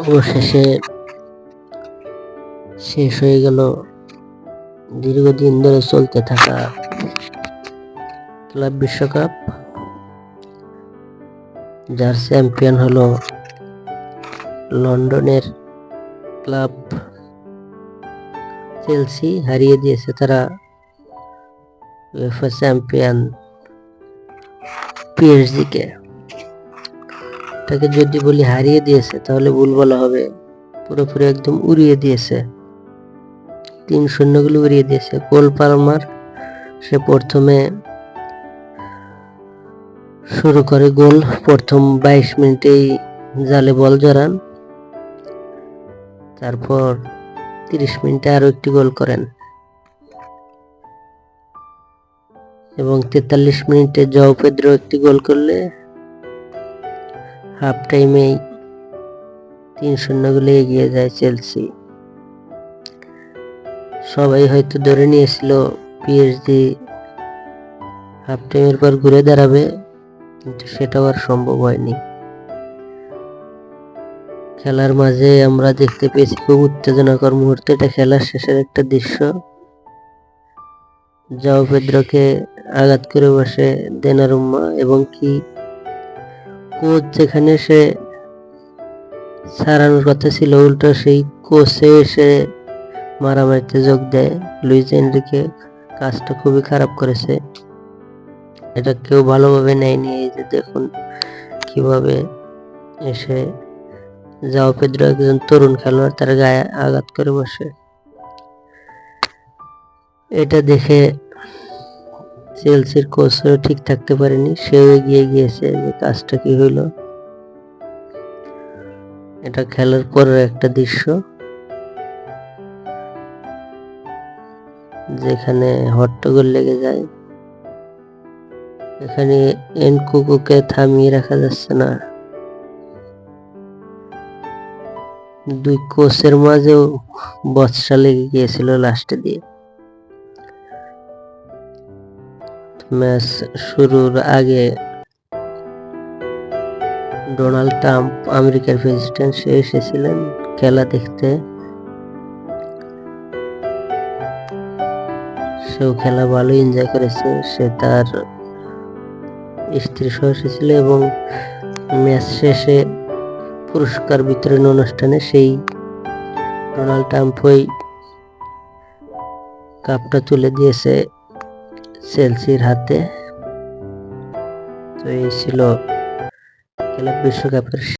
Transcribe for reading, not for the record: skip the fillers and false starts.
অবশেষে শেষ হয়ে গেল দীর্ঘদিন ধরে চলতে থাকা ক্লাব বিশ্বকাপ, যার চ্যাম্পিয়ন হলো লন্ডনের ক্লাব চেলসি। হারিয়ে দিয়েছে তারা উয়েফা চ্যাম্পিয়ন পিএসজি কে। তাকে যদি বলি হারিয়ে দিয়েছে তাহলে ভুল বলা হবে, পুরোপুরি একদম উড়িয়ে দিয়েছে। 3-0 গুলো উড়িয়ে দিয়েছে। কোল পালমার সে প্রথমে শুরু করে গোল, প্রথম 22 মিনিটেই জালে বল জড়ান, তারপর 30 মিনিটে আরো একটি গোল করেন এবং 43 মিনিটে জাও পেদ্রো একটি গোল করলে হাফ টাইমেই 3-0 গোলে এগিয়ে যায় চেলসি। সবাই হয়তো ধরে নিয়েছিল পিএসজি হাফ টাইমের পর ঘুরে দাঁড়াবে, কিন্তু সেটাও আর সম্ভব হয়নি। খেলার মাঝে আমরা দেখতে পেয়েছি খুব উত্তেজনাকর মুহূর্তে, এটা খেলার শেষের একটা দৃশ্য। জাও পেদ্রোকে আঘাত করে বসে দোনারুম্মা, এবং কি কোচ যেখানে সে ছাড়ানোর কথা ছিল, উল্টো সেই কোচে এসে মারামারিতে যোগ দেয়। লুইস এনরিকে কাজটা খুবই খারাপ করেছে, এটা কেউ ভালোভাবে নেয়নি। এই যে দেখুন কিভাবে এসে জাও পেদ্রো একজন তরুণ খেলোয়াড়, তার গায়ে আঘাত করে বসে। এটা দেখে চেলসির কোচও ঠিক থাকতে পারেনি, সেও এগিয়ে গিয়েছে যে কাজটা কি হইলো। এটা খেলার পরের একটা দৃশ্য যেখানে হট্টগোল লেগে যায়। এখানে এনকুকুকে থামিয়ে রাখা যাচ্ছে না। দুই কোচের মাঝেও বচসা লেগে গিয়েছিল লাস্টে দিয়ে। ম্যাচ শুরুর আগে ডোনাল্ড ট্রাম্প, আমেরিকার প্রেসিডেন্ট, সে এসেছিলেন খেলা দেখতে। সেও খেলা ভালো এনজয় করেছে, সে তার স্ত্রী সহ এসেছিল এবং ম্যাচ শেষে পুরস্কার বিতরণ অনুষ্ঠানে সেই ডোনাল্ড ট্রাম্পই কাপটা তুলে দিয়েছে চেলসির হাতে। তো এই ছিল ক্লাব বিশ্বকাপের